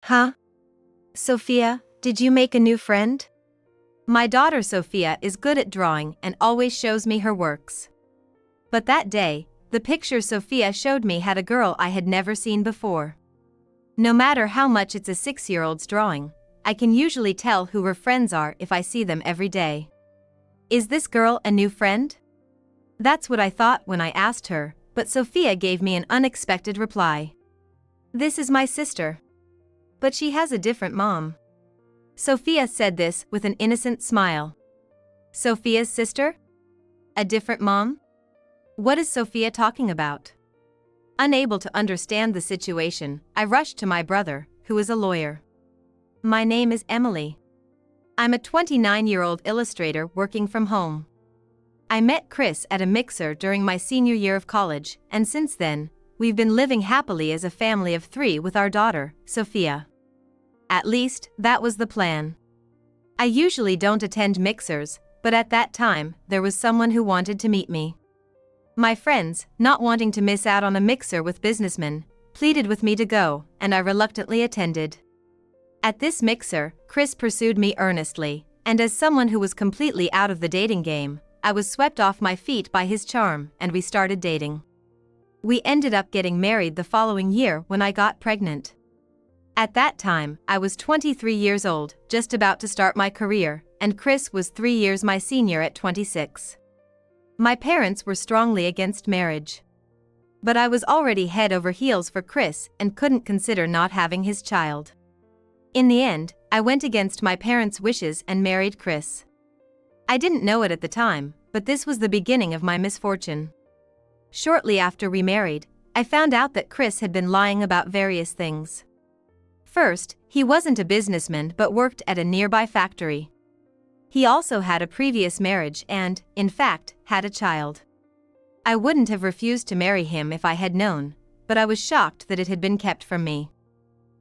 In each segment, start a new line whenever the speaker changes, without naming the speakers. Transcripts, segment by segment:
Huh? Sophia, did you make a new friend? My daughter Sophia is good at drawing and always shows me her works. But that day, the picture Sophia showed me had a girl I had never seen before. No matter how much it's a 6-year-old's drawing, I can usually tell who her friends are if I see them every day. Is this girl a new friend? That's what I thought when I asked her, but Sophia gave me an unexpected reply. This is my sister. But she has a different mom. Sophia said this with an innocent smile. Sophia's sister? A different mom? What is Sophia talking about? Unable to understand the situation, I rushed to my brother, who is a lawyer. My name is Emily. I'm a 29-year-old illustrator working from home. I met Chris at a mixer during my senior year of college, and since then, we've been living happily as a family of 3 with our daughter, Sophia. At least, that was the plan. I usually don't attend mixers, but at that time, there was someone who wanted to meet me. My friends, not wanting to miss out on a mixer with businessmen, pleaded with me to go, and I reluctantly attended. At this mixer, Chris pursued me earnestly, and as someone who was completely out of the dating game, I was swept off my feet by his charm, and we started dating. We ended up getting married the following year when I got pregnant. At that time, I was 23 years old, just about to start my career, and Chris was 3 years my senior at 26. My parents were strongly against marriage. But I was already head over heels for Chris and couldn't consider not having his child. In the end, I went against my parents' wishes and married Chris. I didn't know it at the time, but this was the beginning of my misfortune. Shortly after we married, I found out that Chris had been lying about various things. First, he wasn't a businessman but worked at a nearby factory. He also had a previous marriage and, in fact, had a child. I wouldn't have refused to marry him if I had known, but I was shocked that it had been kept from me.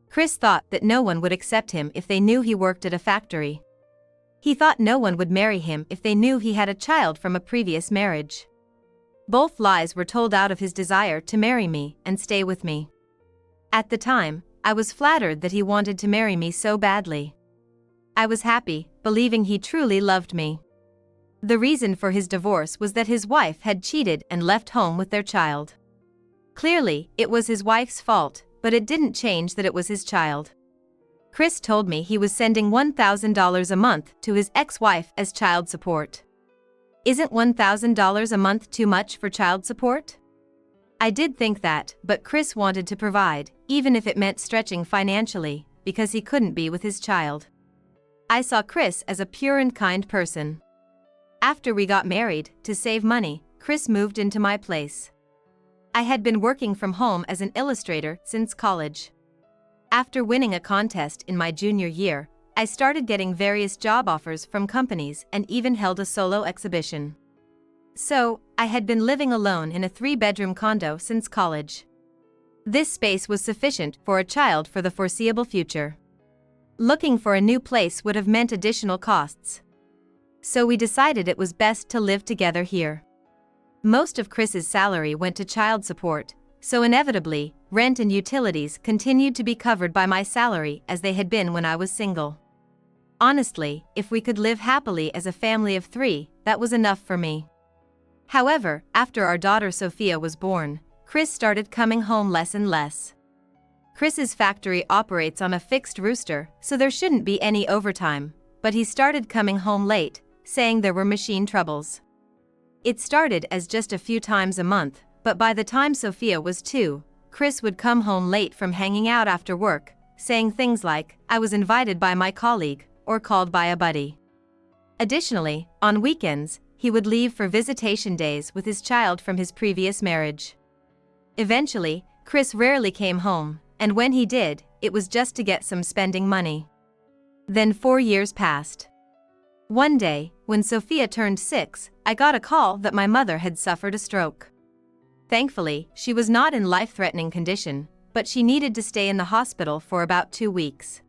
Chris thought that no one would accept him if they knew he worked at a factory. He thought no one would marry him if they knew he had a child from a previous marriage. Both lies were told out of his desire to marry me and stay with me. At the time, I was flattered that he wanted to marry me so badly. I was happy, believing he truly loved me. The reason for his divorce was that his wife had cheated and left home with their child. Clearly, it was his wife's fault, but it didn't change that it was his child. Chris told me he was sending $1,000 a month to his ex-wife as child support. Isn't $1,000 a month too much for child support? I did think that, but Chris wanted to provide, even if it meant stretching financially, because he couldn't be with his child. I saw Chris as a pure and kind person. After we got married, to save money, Chris moved into my place. I had been working from home as an illustrator since college. After winning a contest in my junior year, I started getting various job offers from companies and even held a solo exhibition. So, I had been living alone in a 3-bedroom condo since college. This space was sufficient for a child for the foreseeable future. Looking for a new place would have meant additional costs. So we decided it was best to live together here. Most of Chris's salary went to child support, so inevitably, rent and utilities continued to be covered by my salary as they had been when I was single. Honestly, if we could live happily as a family of 3, that was enough for me. However, after our daughter Sophia was born, Chris started coming home less and less. Chris's factory operates on a fixed rooster, so there shouldn't be any overtime, but he started coming home late, saying there were machine troubles. It started as just a few times a month, but by the time Sophia was 2, Chris would come home late from hanging out after work, saying things like, "I was invited by my colleague," or called by a buddy. Additionally, on weekends, he would leave for visitation days with his child from his previous marriage. Eventually, Chris rarely came home, and when he did, it was just to get some spending money. Then 4 years passed. One day, when Sophia turned 6, I got a call that my mother had suffered a stroke. Thankfully, she was not in life-threatening condition, but she needed to stay in the hospital for about 2 weeks.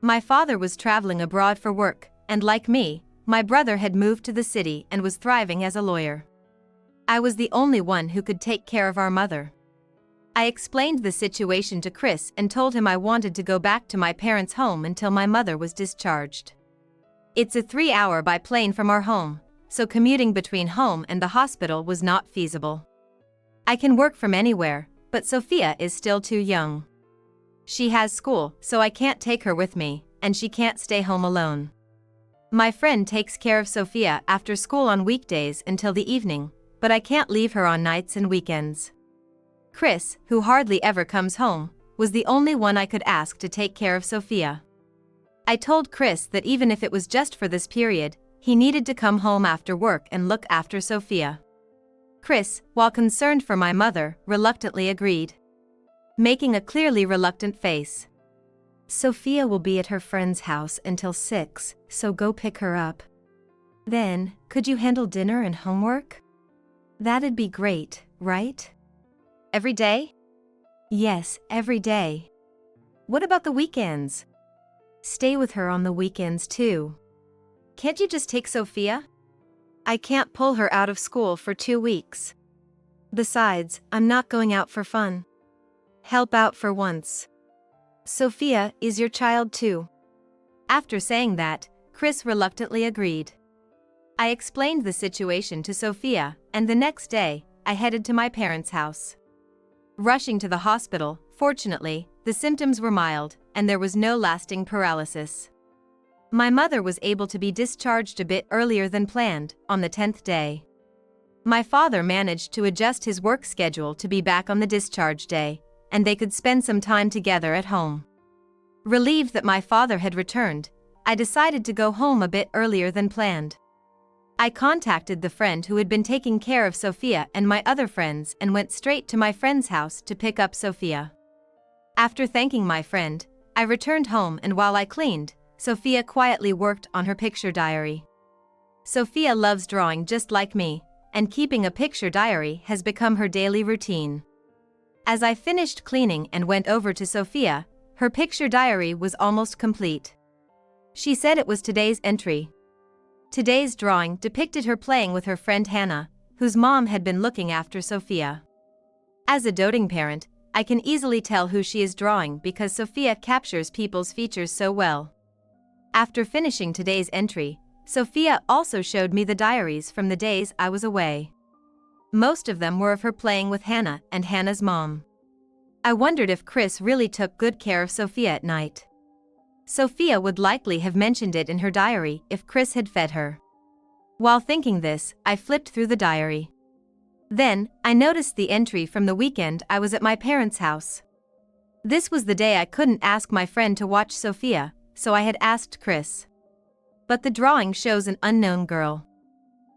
My father was traveling abroad for work, and like me, my brother had moved to the city and was thriving as a lawyer. I was the only one who could take care of our mother. I explained the situation to Chris and told him I wanted to go back to my parents' home until my mother was discharged. It's a 3-hour by plane from our home, so commuting between home and the hospital was not feasible. I can work from anywhere, but Sophia is still too young. She has school, so I can't take her with me, and she can't stay home alone. My friend takes care of Sophia after school on weekdays until the evening, but I can't leave her on nights and weekends. Chris, who hardly ever comes home, was the only one I could ask to take care of Sophia. I told Chris that even if it was just for this period, he needed to come home after work and look after Sophia. Chris, while concerned for my mother, reluctantly agreed, making a clearly reluctant face. Sophia will be at her friend's house until 6, so go pick her up. Then, could you handle dinner and homework? That'd be great, right? Every day? Yes, every day. What about the weekends? Stay with her on the weekends too. Can't you just take Sophia? I can't pull her out of school for 2 weeks. Besides, I'm not going out for fun. Help out for once. Sophia is your child too. After saying that, Chris reluctantly agreed. I explained the situation to Sophia, and the next day, I headed to my parents' house. Rushing to the hospital, fortunately, the symptoms were mild, and there was no lasting paralysis. My mother was able to be discharged a bit earlier than planned, on the 10th day. My father managed to adjust his work schedule to be back on the discharge day, and they could spend some time together at home. Relieved that my father had returned, I decided to go home a bit earlier than planned. I contacted the friend who had been taking care of Sophia and my other friends and went straight to my friend's house to pick up Sophia. After thanking my friend, I returned home, and while I cleaned, Sophia quietly worked on her picture diary. Sophia loves drawing just like me, and keeping a picture diary has become her daily routine. As I finished cleaning and went over to Sophia, her picture diary was almost complete. She said it was today's entry. Today's drawing depicted her playing with her friend Hannah, whose mom had been looking after Sophia. As a doting parent, I can easily tell who she is drawing because Sophia captures people's features so well. After finishing today's entry, Sophia also showed me the diaries from the days I was away. Most of them were of her playing with Hannah and Hannah's mom. I wondered if Chris really took good care of Sophia at night. Sophia would likely have mentioned it in her diary if Chris had fed her. While thinking this, I flipped through the diary. Then, I noticed the entry from the weekend I was at my parents' house. This was the day I couldn't ask my friend to watch Sophia, so I had asked Chris. But the drawing shows an unknown girl.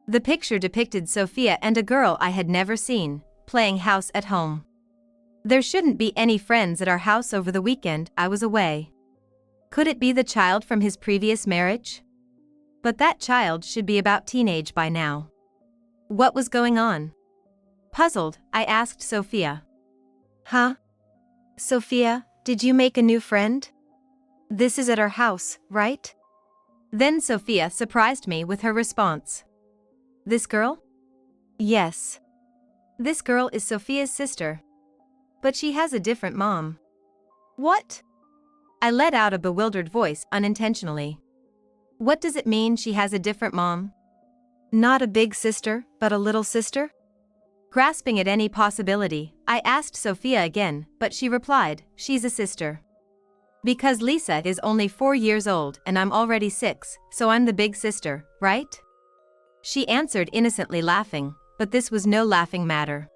The picture depicted Sophia and a girl I had never seen, playing house at home. There shouldn't be any friends at our house over the weekend I was away. Could it be the child from his previous marriage? But that child should be about teenage by now. What was going on? Puzzled, I asked Sophia. Huh? Sophia, did you make a new friend? This is at our house, right? Then Sophia surprised me with her response. This girl? Yes. This girl is Sophia's sister. But she has a different mom. What? I let out a bewildered voice unintentionally. What does it mean she has a different mom? Not a big sister, but a little sister? Grasping at any possibility, I asked Sophia again, but she replied, she's a sister. Because Lisa is only 4 years old and I'm already 6, so I'm the big sister, right? She answered innocently laughing, but this was no laughing matter.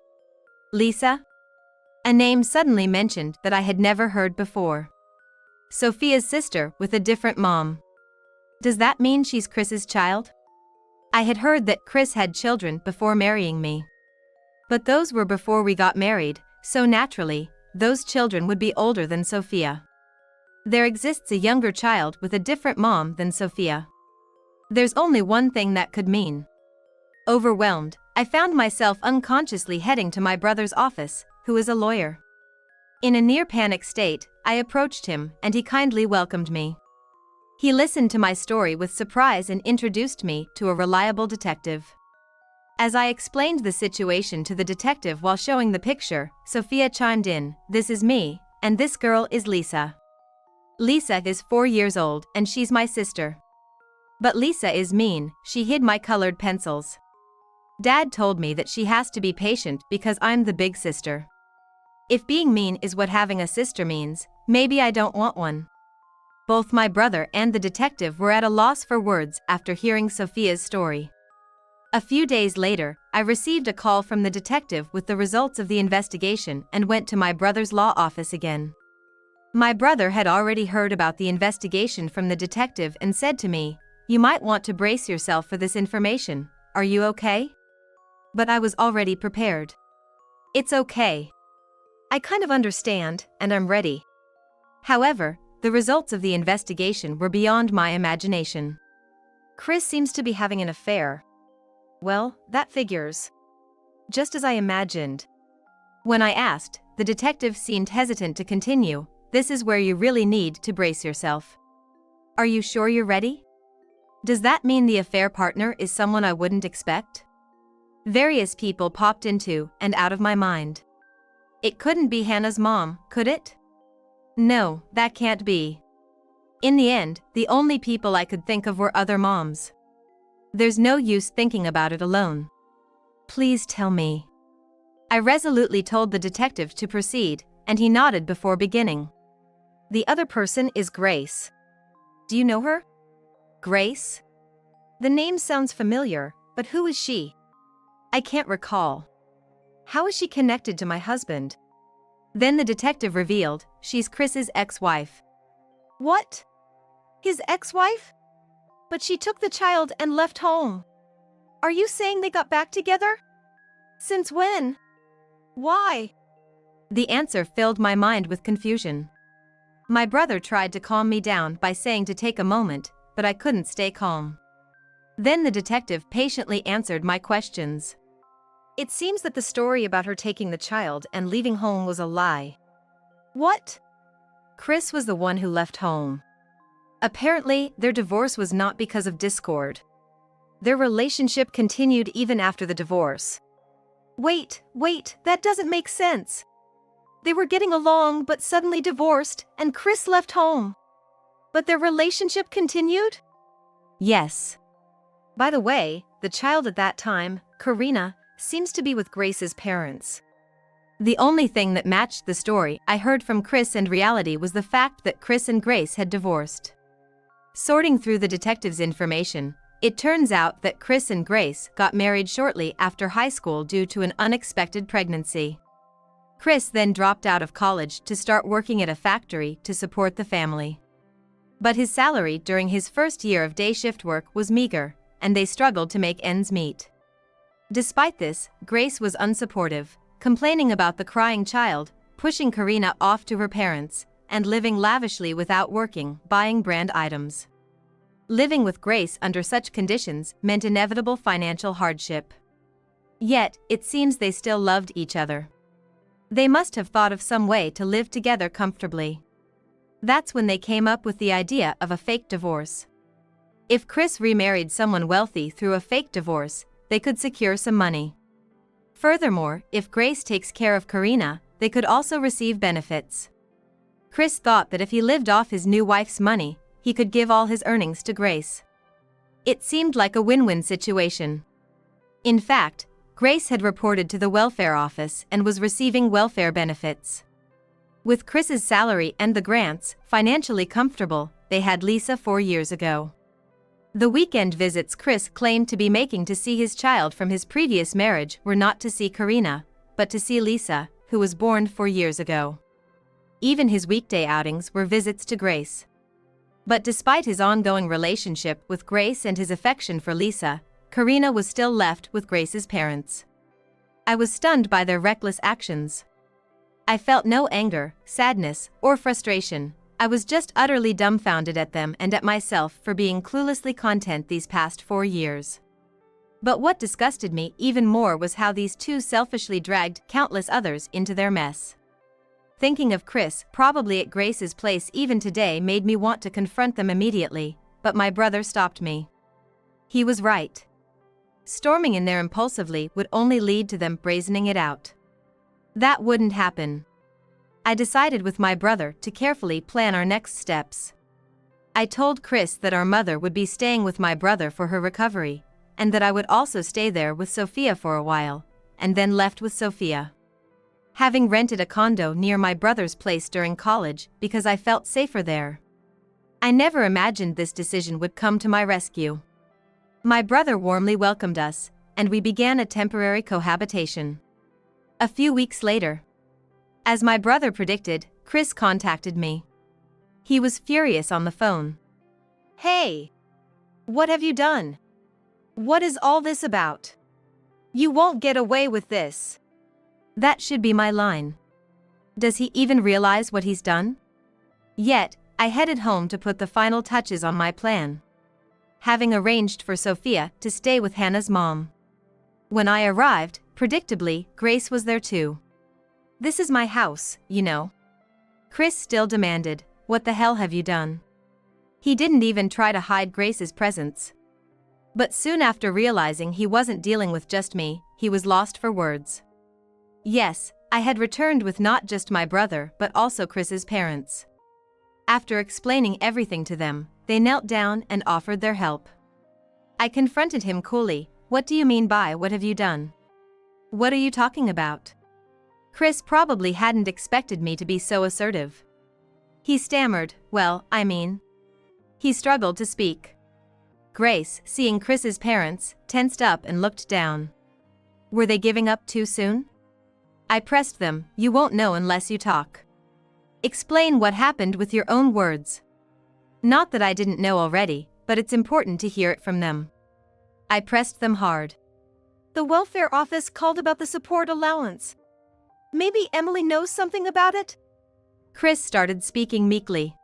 Lisa? A name suddenly mentioned that I had never heard before. Sophia's sister with a different mom. Does that mean she's Chris's child? I had heard that Chris had children before marrying me. But those were before we got married, so naturally, those children would be older than Sophia. There exists a younger child with a different mom than Sophia. There's only one thing that could mean. Overwhelmed, I found myself unconsciously heading to my brother's office, who is a lawyer. In a near-panic state, I approached him and he kindly welcomed me. He listened to my story with surprise and introduced me to a reliable detective. As I explained the situation to the detective while showing the picture, Sophia chimed in, "This is me, and this girl is Lisa. Lisa is 4 years old and she's my sister. But Lisa is mean, she hid my colored pencils. Dad told me that she has to be patient because I'm the big sister. If being mean is what having a sister means, maybe I don't want one." Both my brother and the detective were at a loss for words after hearing Sophia's story. A few days later, I received a call from the detective with the results of the investigation and went to my brother's law office again. My brother had already heard about the investigation from the detective and said to me, "You might want to brace yourself for this information. Are you okay?" But I was already prepared. "It's okay. I kind of understand, and I'm ready." However, the results of the investigation were beyond my imagination. Chris seems to be having an affair. Well, that figures. Just as I imagined. When I asked, the detective seemed hesitant to continue. "This is where you really need to brace yourself. Are you sure you're ready? Does that mean the affair partner is someone I wouldn't expect?" Various people popped into and out of my mind. It couldn't be Hannah's mom, could it? No, that can't be. In the end, the only people I could think of were other moms. There's no use thinking about it alone. "Please tell me." I resolutely told the detective to proceed, and he nodded before beginning. "The other person is Grace. Do you know her?" "Grace? The name sounds familiar, but who is she?" "I can't recall." "How is she connected to my husband?" Then the detective revealed, "She's Chris's ex-wife." "What? His ex-wife? But she took the child and left home. Are you saying they got back together? Since when? Why?" The answer filled my mind with confusion. My brother tried to calm me down by saying to take a moment, but I couldn't stay calm. Then the detective patiently answered my questions. "It seems that the story about her taking the child and leaving home was a lie." "What?" "Chris was the one who left home. Apparently, their divorce was not because of discord. Their relationship continued even after the divorce." Wait, that doesn't make sense. They were getting along but suddenly divorced, and Chris left home. But their relationship continued? Yes. By the way, the child at that time, Karina, seems to be with Grace's parents. The only thing that matched the story I heard from Chris and reality was the fact that Chris and Grace had divorced. Sorting through the detective's information, it turns out that Chris and Grace got married shortly after high school due to an unexpected pregnancy. Chris then dropped out of college to start working at a factory to support the family. But his salary during his first year of day shift work was meager, and they struggled to make ends meet. Despite this, Grace was unsupportive, complaining about the crying child, pushing Karina off to her parents, and living lavishly without working, buying brand items. Living with Grace under such conditions meant inevitable financial hardship. Yet, it seems they still loved each other. They must have thought of some way to live together comfortably. That's when they came up with the idea of a fake divorce. If Chris remarried someone wealthy through a fake divorce, they could secure some money. Furthermore, if Grace takes care of Karina, they could also receive benefits. Chris thought that if he lived off his new wife's money, he could give all his earnings to Grace. It seemed like a win-win situation. In fact, Grace had reported to the welfare office and was receiving welfare benefits. With Chris's salary and the grants financially comfortable, they had Lisa 4 years ago. The weekend visits Chris claimed to be making to see his child from his previous marriage were not to see Karina, but to see Lisa, who was born 4 years ago. Even his weekday outings were visits to Grace. But despite his ongoing relationship with Grace and his affection for Lisa, Karina was still left with Grace's parents. I was stunned by their reckless actions. I felt no anger, sadness, or frustration. I was just utterly dumbfounded at them and at myself for being cluelessly content these past 4 years. But what disgusted me even more was how these two selfishly dragged countless others into their mess. Thinking of Chris probably at Grace's place even today made me want to confront them immediately, but my brother stopped me. He was right. Storming in there impulsively would only lead to them brazening it out. That wouldn't happen. I decided with my brother to carefully plan our next steps. I told Chris that our mother would be staying with my brother for her recovery, and that I would also stay there with Sophia for a while, and then left with Sophia. Having rented a condo near my brother's place during college because I felt safer there. I never imagined this decision would come to my rescue. My brother warmly welcomed us, and we began a temporary cohabitation. A few weeks later, as my brother predicted, Chris contacted me. He was furious on the phone. "Hey! What have you done? What is all this about? You won't get away with this." That should be my line. Does he even realize what he's done? Yet, I headed home to put the final touches on my plan, having arranged for Sophia to stay with Hannah's mom. When I arrived, predictably, Grace was there too. "This is my house, you know." Chris still demanded, "What the hell have you done?" He didn't even try to hide Grace's presence. But soon after realizing he wasn't dealing with just me, he was lost for words. Yes, I had returned with not just my brother but also Chris's parents. After explaining everything to them, they knelt down and offered their help. I confronted him coolly. "What do you mean by what have you done? What are you talking about?" Chris probably hadn't expected me to be so assertive. He stammered, "Well, I mean..." He struggled to speak. Grace, seeing Chris's parents, tensed up and looked down. Were they giving up too soon? I pressed them. "You won't know unless you talk. Explain what happened with your own words." Not that I didn't know already, but it's important to hear it from them. I pressed them hard. "The welfare office called about the support allowance. Maybe Emily knows something about it?" Chris started speaking meekly.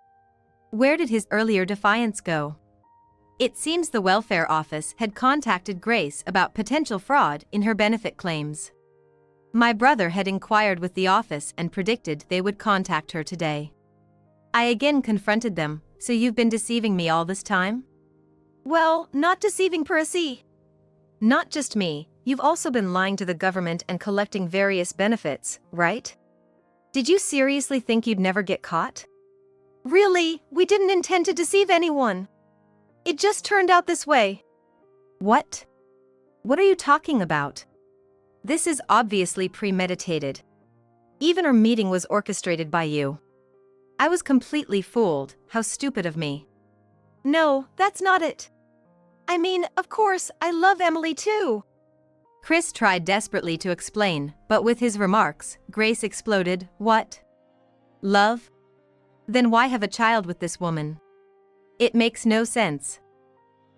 Where did his earlier defiance go? It seems the welfare office had contacted Grace about potential fraud in her benefit claims. My brother had inquired with the office and predicted they would contact her today. I again confronted them. "So you've been deceiving me all this time?" "Well, not deceiving per se. Not just me, you've also been lying to the government and collecting various benefits, right? Did you seriously think you'd never get caught?" "Really, we didn't intend to deceive anyone. It just turned out this way." "What? What are you talking about? This is obviously premeditated. Even our meeting was orchestrated by you." I was completely fooled. How stupid of me. "No, that's not it. I mean, of course, I love Emily too." Chris tried desperately to explain, but with his remarks, Grace exploded. "What? Love? Then why have a child with this woman? It makes no sense."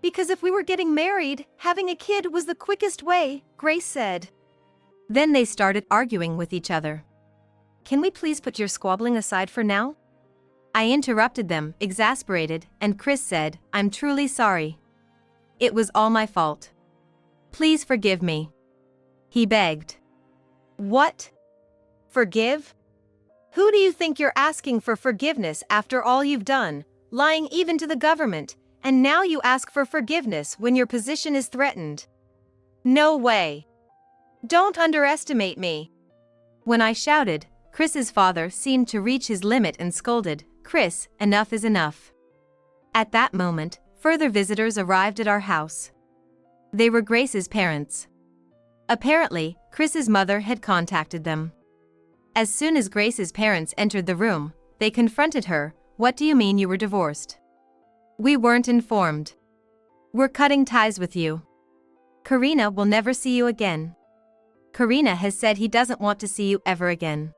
"Because if we were getting married, having a kid was the quickest way," Grace said. Then they started arguing with each other. "Can we please put your squabbling aside for now?" I interrupted them, exasperated, and Chris said, "I'm truly sorry. It was all my fault. Please forgive me." He begged. "What? Forgive? Who do you think you're asking for forgiveness after all you've done, lying even to the government, and now you ask for forgiveness when your position is threatened? No way. Don't underestimate me." When I shouted, Chris's father seemed to reach his limit and scolded, "Chris, enough is enough." At that moment, further visitors arrived at our house. They were Grace's parents. Apparently, Chris's mother had contacted them. As soon as Grace's parents entered the room, they confronted her. "What do you mean you were divorced? We weren't informed. We're cutting ties with you. Karina will never see you again. Karina has said he doesn't want to see you ever again.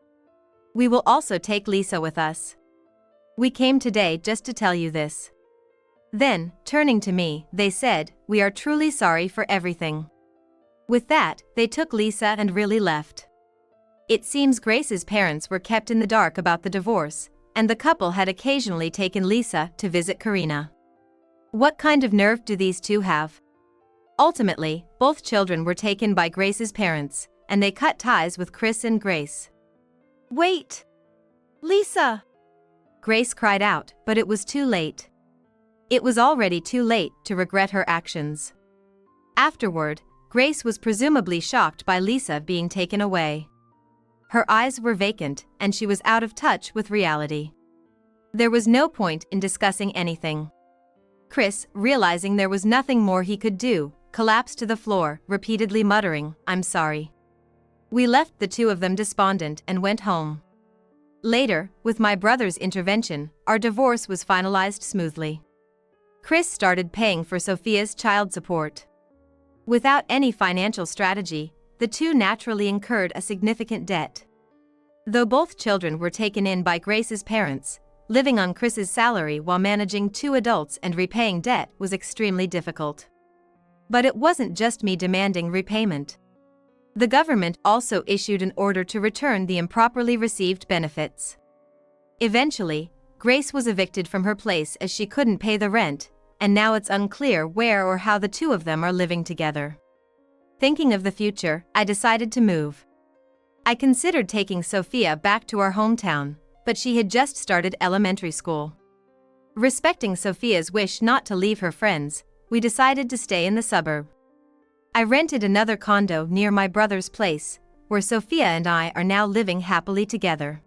We will also take Lisa with us. We came today just to tell you this." Then, turning to me, they said, "We are truly sorry for everything." With that, they took Lisa and really left. It seems Grace's parents were kept in the dark about the divorce, and the couple had occasionally taken Lisa to visit Karina. What kind of nerve do these two have? Ultimately, both children were taken by Grace's parents, and they cut ties with Chris and Grace. "Wait! Lisa!" Grace cried out, but it was too late. It was already too late to regret her actions. Afterward, Grace was presumably shocked by Lisa being taken away. Her eyes were vacant, and she was out of touch with reality. There was no point in discussing anything. Chris, realizing there was nothing more he could do, collapsed to the floor, repeatedly muttering, "I'm sorry." We left the two of them despondent and went home. Later, with my brother's intervention, our divorce was finalized smoothly. Chris started paying for Sophia's child support. Without any financial strategy, the two naturally incurred a significant debt. Though both children were taken in by Grace's parents, living on Chris's salary while managing two adults and repaying debt was extremely difficult. But it wasn't just me demanding repayment. The government also issued an order to return the improperly received benefits. Eventually, Grace was evicted from her place as she couldn't pay the rent, and now it's unclear where or how the two of them are living together. Thinking of the future, I decided to move. I considered taking Sophia back to our hometown, but she had just started elementary school. Respecting Sophia's wish not to leave her friends, we decided to stay in the suburb. I rented another condo near my brother's place, where Sophia and I are now living happily together.